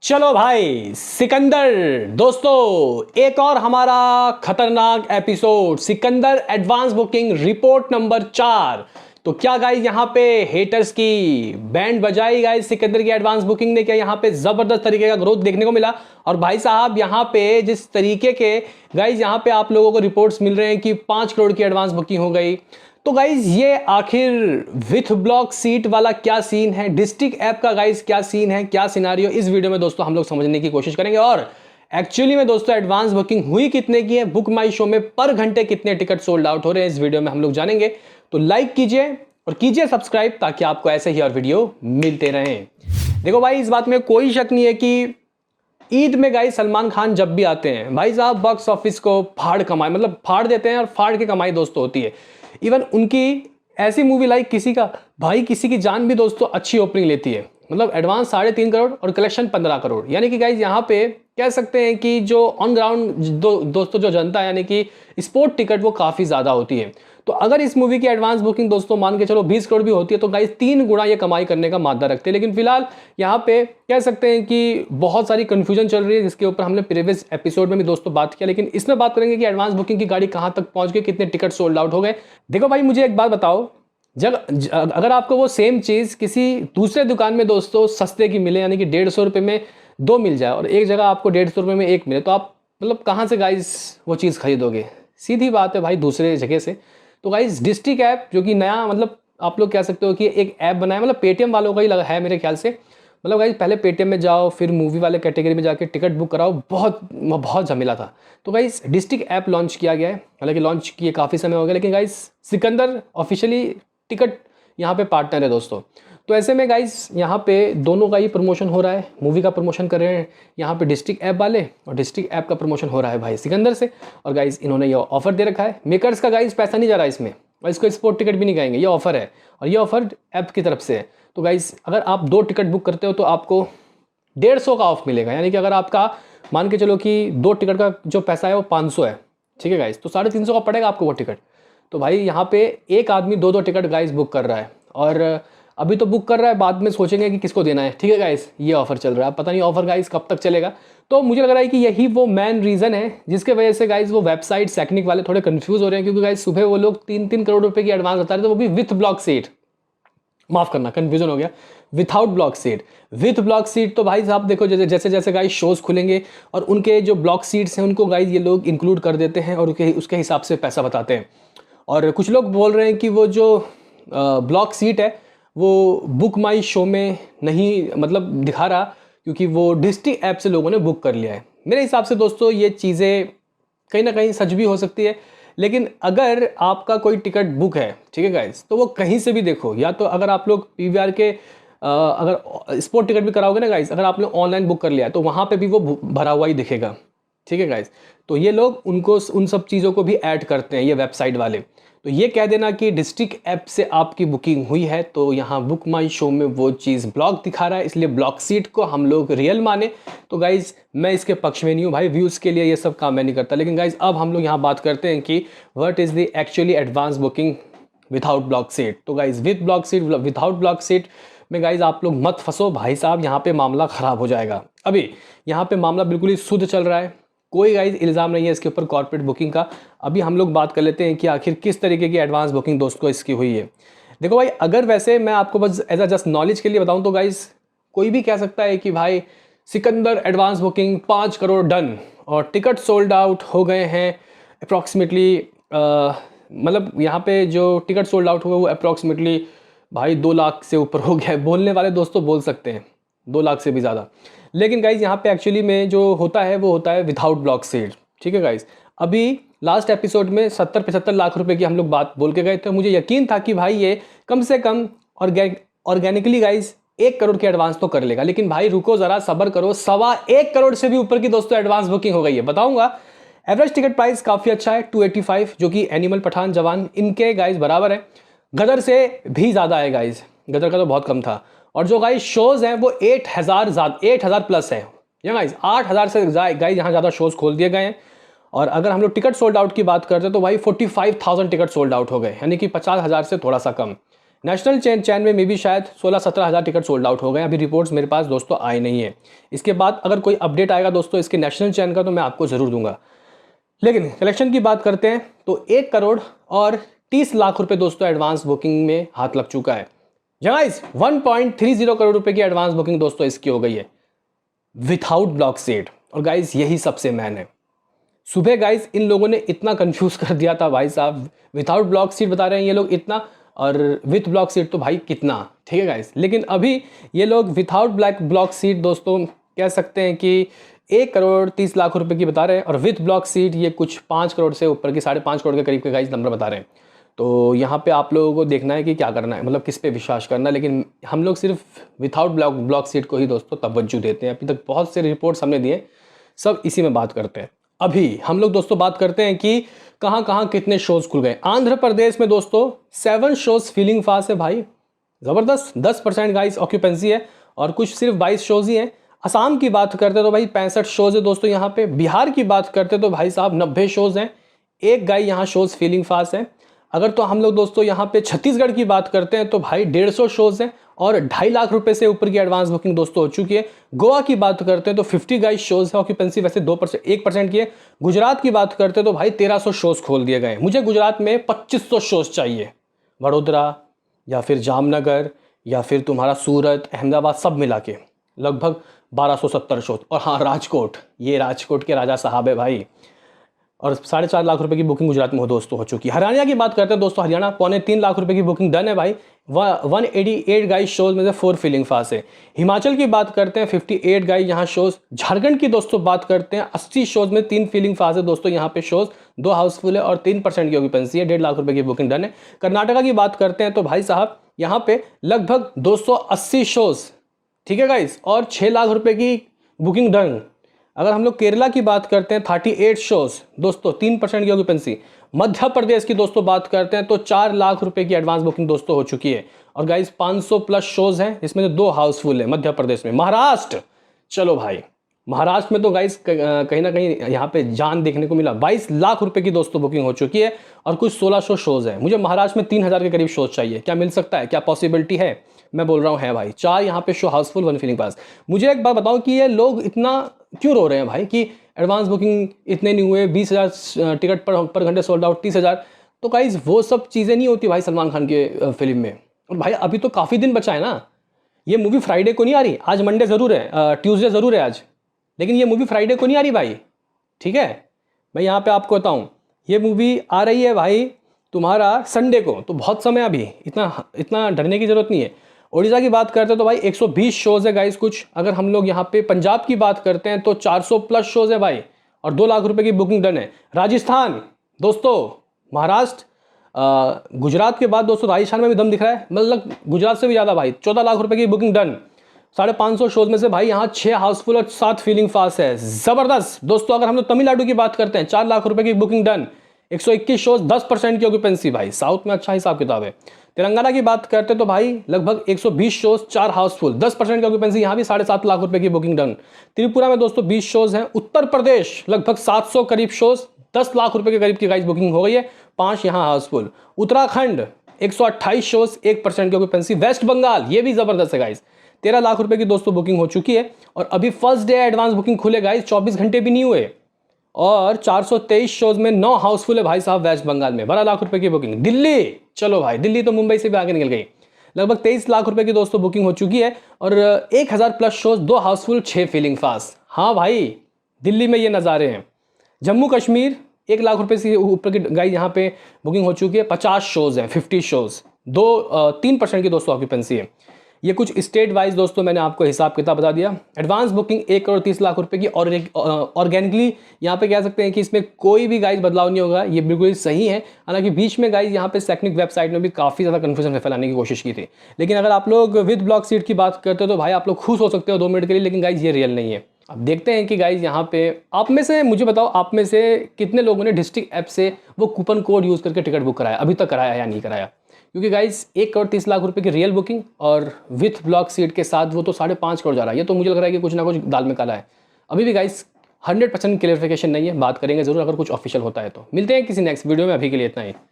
चलो भाई सिकंदर दोस्तों, एक और हमारा खतरनाक episode Sikandar advance booking report number 4। तो क्या गाइस यहाँ पे हेटर्स की बैंड बजाई गाइस सिकंदर की एडवांस बुकिंग ने, क्या यहाँ पे जबरदस्त तरीके का ग्रोथ देखने को मिला। और भाई साहब यहाँ पे जिस तरीके के गाइस यहाँ पे आप लोगों को रिपोर्ट्स मिल रहे हैं कि 5 करोड़ की एडवांस बुकिंग हो गई। तो गाइज ये आखिर विथ ब्लॉक सीट वाला क्या सीन है, डिस्ट्रिक्ट ऐप का गाइज क्या सीन है, क्या सिनारियो, इस वीडियो में दोस्तों हम लोग समझने की कोशिश करेंगे। और एक्चुअली में दोस्तों एडवांस बुकिंग हुई कितने की है, बुक माई शो में पर घंटे कितने टिकट सोल्ड आउट हो रहे हैं, इस वीडियो में हम लोग जानेंगे। तो लाइक कीजिए और कीजिए सब्सक्राइब ताकि आपको ऐसे ही और वीडियो मिलते रहें। देखो भाई इस बात में कोई शक नहीं है कि ईद में गाइस सलमान खान जब भी आते हैं भाई साहब बॉक्स ऑफिस को फाड़ कमाई, मतलब फाड़ देते हैं और फाड़ के कमाई दोस्तों होती है। इवन उनकी ऐसी मूवी लाइक किसी का भाई किसी की जान भी दोस्तों अच्छी ओपनिंग लेती है, मतलब एडवांस 3.5 करोड़ और कलेक्शन 15 करोड़। यानी कि गाइज यहाँ पे कह सकते हैं कि जो ऑन ग्राउंड दोस्तों जो जनता है यानी कि स्पोर्ट टिकट वो काफ़ी ज़्यादा होती है। तो अगर इस मूवी की एडवांस बुकिंग दोस्तों मान के चलो 20 करोड़ भी होती है तो गाइस 3 गुना ये कमाई करने का मादा रखते हैं। लेकिन फिलहाल यहाँ पे कह सकते हैं कि बहुत सारी कंफ्यूजन चल रही है जिसके ऊपर हमने प्रीवियस एपिसोड में भी दोस्तों बात किया, लेकिन इसमें बात करेंगे कि एडवांस बुकिंग की गाड़ी कहाँ तक पहुंच गई, कितने टिकट सोल्ड आउट हो गए। देखो भाई मुझे एक बात बताओ, अगर आपको वो सेम चीज़ किसी दूसरे दुकान में दोस्तों सस्ते की मिले यानी कि 150 रुपये में 2 मिल जाए और एक जगह आपको 150 रुपये में 1 मिले, तो आप मतलब कहाँ से गाइस वो चीज़ खरीदोगे? सीधी बात है भाई दूसरे जगह से। तो गाइस डिस्ट्रिक्ट ऐप जो कि नया मतलब आप लोग कह सकते हो कि एक ऐप बनाया, मतलब पेटीएम वालों का ही लगा है मेरे ख्याल से। मतलब गाइस पहले पेटीएम में जाओ फिर मूवी वाले कैटेगरी में जाके टिकट बुक कराओ, बहुत झमेला था। तो गाइस डिस्ट्रिक्ट ऐप लॉन्च किया गया है, हालांकि लॉन्च किए काफ़ी समय हो गया, लेकिन गाइस सिकंदर ऑफिशियली टिकट यहाँ पे पार्टनर है दोस्तों। तो ऐसे में गाइस यहाँ पे दोनों का ही प्रमोशन हो रहा है, मूवी का प्रमोशन कर रहे हैं यहाँ पे डिस्ट्रिक्ट ऐप वाले और डिस्ट्रिक्ट ऐप का प्रमोशन हो रहा है भाई सिकंदर से। और गाइस इन्होंने ये ऑफर दे रखा है, मेकर्स का गाइस पैसा नहीं जा रहा है इसमें और इसको स्पोर्ट टिकट भी नहीं कहेंगे, ये ऑफर है और ये ऑफर ऐप की तरफ से है। तो गाइस अगर आप 2 टिकट बुक करते हो तो आपको 150 का ऑफ मिलेगा, यानी कि अगर आपका मान के चलो कि 2 टिकट का जो पैसा है वो 500 है, ठीक है गाइस, तो 350 का पड़ेगा आपको वो टिकट। तो भाई यहाँ पे एक आदमी 2 टिकट गाइस बुक कर रहा है और अभी तो बुक कर रहा है, बाद में सोचेंगे कि किसको देना है, ठीक है गाइस। ये ऑफर चल रहा है, पता नहीं ऑफर गाइस कब तक चलेगा। तो मुझे लग रहा है कि यही वो मेन रीज़न है जिसके वजह से गाइस वो वेबसाइट सेकनिक वाले थोड़े कंफ्यूज हो रहे हैं, क्योंकि गाइस सुबह वो लोग 3-3 करोड़ रुपए की एडवांस बता रहे थे, वो भी विथ ब्लॉक सीट, माफ करना कंफ्यूजन हो गया, without block seat. With block seat तो भाई साहब देखो जैसे जैसे गाइस शोज खुलेंगे और उनके जो ब्लॉक सीट्स हैं उनको गाइस ये लोग इंक्लूड कर देते हैं और उसके हिसाब से पैसा बताते हैं। और कुछ लोग बोल रहे हैं कि वो जो ब्लॉक सीट है वो बुक माई शो में नहीं मतलब दिखा रहा, क्योंकि वो डिस्ट्रिक्ट ऐप से लोगों ने बुक कर लिया है। मेरे हिसाब से दोस्तों ये चीज़ें कहीं ना कहीं सच भी हो सकती है, लेकिन अगर आपका कोई टिकट बुक है, ठीक है गाइस, तो वो कहीं से भी देखो, या तो अगर आप लोग पीवीआर के अगर स्पोर्ट टिकट भी कराओगे ना गाइस, अगर आप लोग ऑनलाइन बुक कर लिया है तो वहाँ पे भी वो भरा हुआ ही दिखेगा, ठीक है गाइस। तो ये लोग उनको उन सब चीज़ों को भी ऐड करते हैं ये वेबसाइट वाले। तो ये कह देना कि डिस्ट्रिक्ट ऐप से आपकी बुकिंग हुई है तो यहाँ बुक माई शो में वो चीज़ ब्लॉक दिखा रहा है, इसलिए ब्लॉक सीट को हम लोग रियल माने। तो गाइज मैं इसके पक्ष में नहीं हूँ भाई, व्यूज़ के लिए ये सब काम मैं नहीं करता। लेकिन गाइज अब हम लोग यहाँ बात करते हैं कि what is the actually advance booking without block seat. तो guys with block seat without block seat में गाइज आप लोग मत फंसो भाई साहब, यहाँ पे मामला ख़राब हो जाएगा। अभी यहाँ पे मामला बिल्कुल ही शुद्ध चल रहा है, कोई गाइज इल्ज़ाम नहीं है इसके ऊपर कॉर्पोरेट बुकिंग का। अभी हम लोग बात कर लेते हैं कि आखिर किस तरीके की एडवांस बुकिंग दोस्तों इसकी हुई है। देखो भाई अगर वैसे मैं आपको बस एज अ जस्ट नॉलेज के लिए बताऊं तो गाइज कोई भी कह सकता है कि भाई Sikandar advance booking 5 crore done और टिकट सोल्ड आउट हो गए हैं अप्रॉक्सीमेटली, मतलब यहाँ पे जो टिकट सोल्ड आउट हुए वो अप्रॉक्सीमेटली भाई 2 लाख से ऊपर हो गया है। बोलने वाले दोस्तों बोल सकते हैं 2 लाख से भी ज़्यादा, लेकिन गाइज यहाँ पे एक्चुअली में जो होता है वो होता है विदाउट ब्लॉक सीट, ठीक है गाइज। अभी लास्ट एपिसोड में 70-75 लाख रुपए की हम लोग बात बोल के गए थे, मुझे यकीन था कि भाई ये कम से कम ऑर्गेनिकली गाइज 1 करोड़ की एडवांस तो कर लेगा, लेकिन भाई रुको ज़रा सब्र करो, 1.25 करोड़ से भी ऊपर की दोस्तों एडवांस बुकिंग हो गई है। बताऊंगा एवरेज टिकट प्राइस काफ़ी अच्छा है 285, जो कि एनिमल पठान जवान इनके गाइज बराबर है, गदर से भी ज़्यादा है गाइज, गदर का तो बहुत कम था। और जो गाइज शोज़ हैं वो 8,000 प्लस है या गाइज 8,000 से गाइज यहाँ ज़्यादा शोज़ खोल दिए गए हैं। और अगर हम लोग टिकट सोल्ड आउट की बात करते हैं तो भाई 45,000 टिकट सोल्ड आउट हो गए, यानी कि 50,000 से थोड़ा सा कम। नेशनल चैन में भी शायद 16-17 हज़ार टिकट सोल्ड आउट हो गए। अभी रिपोर्ट्स मेरे पास दोस्तों आए नहीं है। इसके बाद अगर कोई अपडेट आएगा दोस्तों इसके नेशनल चैन का तो मैं आपको ज़रूर दूंगा। लेकिन कलेक्शन की बात करते हैं तो 1 करोड़ और 30 लाख रुपए दोस्तों एडवांस बुकिंग में हाथ लग चुका है। गाइस 1.30 करोड़ रुपए की एडवांस बुकिंग दोस्तों इसकी हो गई है विथआउट ब्लॉक सीट। और गाइस यही सबसे मैन है। सुबह गाइस इन लोगों ने इतना कंफ्यूज कर दिया था भाई साहब, विथआउट ब्लॉक सीट बता रहे हैं ये लोग इतना, और विथ ब्लॉक सीट तो भाई कितना, ठीक है गाइस। लेकिन अभी ये लोग विथआउट ब्लॉक सीट दोस्तों कह सकते हैं कि 1 करोड़ 30 लाख रुपए की बता रहे हैं, और विथ ब्लॉक सीट ये कुछ 5 करोड़ से ऊपर की 5.5 करोड़ के करीब के गाइस नंबर बता रहे हैं। तो यहाँ पे आप लोगों को देखना है कि क्या करना है, मतलब किस पे विश्वास करना है। लेकिन हम लोग सिर्फ विथआउट ब्लॉक सीट को ही दोस्तों तवज्जो देते हैं। अभी तक बहुत से रिपोर्ट्स हमने दिए, सब इसी में बात करते हैं। अभी हम लोग दोस्तों बात करते हैं कि कहाँ कहाँ कितने शोज खुल गए। आंध्र प्रदेश में दोस्तों 7 शोज फीलिंग फास्ट है भाई, ज़बरदस्त। 10% गाइस ऑक्यूपेंसी है और कुछ सिर्फ 22 शोज ही हैं। असम की बात करते तो भाई 65 शोज है दोस्तों यहाँ पे। बिहार की बात करते तो भाई साहब 90 शोज हैं। एक गाय यहाँ शोज फीलिंग फास्ट है। अगर तो हम लोग दोस्तों यहाँ पे छत्तीसगढ़ की बात करते हैं तो भाई 150 शोज हैं और 2.5 लाख रुपए से ऊपर की एडवांस बुकिंग दोस्तों हो चुकी है। गोवा की बात करते हैं तो 50 गाइस शोज है, ऑक्यूपेंसी वैसे 1% की है। गुजरात की बात करते हैं तो भाई 1300 शोज खोल दिए गए। मुझे गुजरात में 2500 शोज चाहिए। वडोदरा या फिर जामनगर या फिर तुम्हारा सूरत, अहमदाबाद सब मिला के लगभग 1270 शोज। और हाँ राजकोट, ये राजकोट के राजा साहब है भाई, और 4.5 लाख रुपए की बुकिंग गुजरात में दोस्तों हो चुकी है। हरियाणा की बात करते हैं दोस्तों, हरियाणा 3.25 लाख रुपए की बुकिंग डन है भाई। 188 गाइस शोज में से 4 फीलिंग फास्ट है। हिमाचल की बात करते हैं 58 गाइस यहाँ शोज। झारखंड की दोस्तों बात करते हैं 80 शोज में 3 फीलिंग फास्ट है दोस्तों यहाँ पे शोज, 2 हाउसफुल है और 3% की ऑक्यूपेंसी है। 1.5 लाख रुपए की बुकिंग डन है। कर्नाटका की बात करते हैं तो भाई साहब यहाँ पे लगभग 280 शोज, ठीक है गाइस, और 6 लाख रुपए की बुकिंग डन। अगर हम लोग केरला की बात करते हैं 38 शोज दोस्तों, 3% की ऑक्यूपेंसी। मध्य प्रदेश की दोस्तों बात करते हैं तो 4 लाख रुपए की एडवांस बुकिंग दोस्तों हो चुकी है और गाइस 500 प्लस शोज हैं, इसमें 2 हाउसफुल है मध्य प्रदेश में। महाराष्ट्र, चलो भाई महाराष्ट्र में तो गाइस कहीं ना कहीं यहाँ पे जान देखने को मिला। 22 लाख रुपए की दोस्तों बुकिंग हो चुकी है और कुछ 1600 शोज है। मुझे महाराष्ट्र में 3000 के करीब शोज चाहिए। क्या मिल सकता है, क्या पॉसिबिलिटी है? मैं बोल रहा हूँ है भाई। 4 यहाँ पे शो हाउसफुल, 1 फीलिंग पास। मुझे एक बात बताओ कि ये लोग इतना क्यों रो रहे हैं भाई कि एडवांस बुकिंग इतने नहीं हुए, 20,000 टिकट पर घंटे सोल्ड आउट, 30,000। तो गाइस वो सब चीज़ें नहीं होती भाई सलमान खान के फिल्म में। और भाई अभी तो काफ़ी दिन बचा है ना, ये मूवी फ्राइडे को नहीं आ रही। आज मंडे ज़रूर है, ट्यूसडे ज़रूर है आज, लेकिन ये मूवी फ्राइडे को नहीं आ रही भाई, ठीक है। मैं यहाँ पे आपको बताऊँ, ये मूवी आ रही है भाई तुम्हारा संडे को, तो बहुत समय अभी, इतना डरने की ज़रूरत नहीं है। ओडिशा की बात करते हैं तो भाई 120 शोज है गाइस कुछ। अगर हम लोग यहाँ पे पंजाब की बात करते हैं तो 400 प्लस शोज है भाई और 2 लाख रुपए की बुकिंग डन है। राजस्थान दोस्तों, महाराष्ट्र, गुजरात के बाद दोस्तों राजस्थान में भी दम दिख रहा है, मतलब गुजरात से भी ज़्यादा भाई। 14 लाख रुपए की बुकिंग डन। 550 शोज में से भाई यहाँ 6 हाउसफुल और 7 फीलिंग फास्ट है, ज़बरदस्त दोस्तों। अगर हम लोग तमिलनाडु की बात करते हैं 4 लाख रुपए की बुकिंग डन, 121 शोज, 10% की ऑक्यूपेंसी भाई। साउथ में अच्छा हिसाब किताब है। तेलंगाना की बात करते तो भाई लगभग 120 शोज, 4 हाउसफुल, 10% की ऑक्यूपेंसी, यहाँ भी 7.5 लाख रुपए की बुकिंग डन। त्रिपुरा में दोस्तों 20 शोज हैं। उत्तर प्रदेश लगभग 700 करीब शोज, 10 लाख रुपए के करीब की गाइस बुकिंग हो गई है, 5 यहाँ हाउसफुल। उत्तराखंड 128 शोज, 1% की ऑक्यूपेंसी। वेस्ट बंगाल, ये भी जबरदस्त है गाइस, 13 लाख रुपए की दोस्तों बुकिंग हो चुकी है और अभी फर्स्ट डे एडवांस बुकिंग खुले गाइस, 24 घंटे भी नहीं हुए और 423 शोज में 9 हाउसफुल है भाई साहब वेस्ट बंगाल में, 12 लाख रुपए की बुकिंग। दिल्ली, चलो भाई दिल्ली तो मुंबई से भी आगे निकल गई, लगभग 23 लाख रुपए की दोस्तों बुकिंग हो चुकी है और 1000 plus shows, 2 Housefull, 6 feeling fast. हाँ भाई दिल्ली में ये नज़ारे हैं। जम्मू कश्मीर 1 लाख रुपए से ऊपर की गाइस यहाँ पे बुकिंग हो चुकी है, 50 शोज हैं, 50 शोज, 3% की दोस्तों ऑक्यूपेंसी है। ये कुछ स्टेट वाइज दोस्तों मैंने आपको हिसाब किताब बता दिया। एडवांस बुकिंग 1 करोड़ 30 लाख रुपए की और ऑर्गेनिकली यहाँ पे कह सकते हैं कि इसमें कोई भी गाइस बदलाव नहीं होगा, ये बिल्कुल सही है। हालांकि बीच में गाइस यहाँ पे सेक्निक वेबसाइट में भी काफ़ी ज़्यादा कन्फ्यूजन फैलाने की कोशिश की थी, लेकिन अगर आप लोग विद ब्लॉक सीट की बात करते हो तो भाई आप लोग खुश हो सकते हो 2 मिनट के लिए, लेकिन गाइस ये रियल नहीं है। अब देखते हैं कि गाइस यहाँ पे आप में से मुझे बताओ, आप में से कितने लोगों ने डिस्ट्रिक्ट ऐप से वो कूपन कोड यूज़ करके टिकट बुक कराया, अभी तक कराया या नहीं कराया? क्योंकि गाइस 1 करोड़ 30 लाख रुपए की रियल बुकिंग और विथ ब्लॉक सीट के साथ वो तो 5.5 करोड़ जा रहा है। ये तो मुझे लग रहा है कि कुछ ना कुछ दाल में काला है। अभी भी गाइस 100% क्लियरिफिकेशन नहीं है, बात करेंगे ज़रूर अगर कुछ ऑफिशियल होता है तो। मिलते हैं किसी नेक्स्ट वीडियो में, अभी के लिए इतना ही।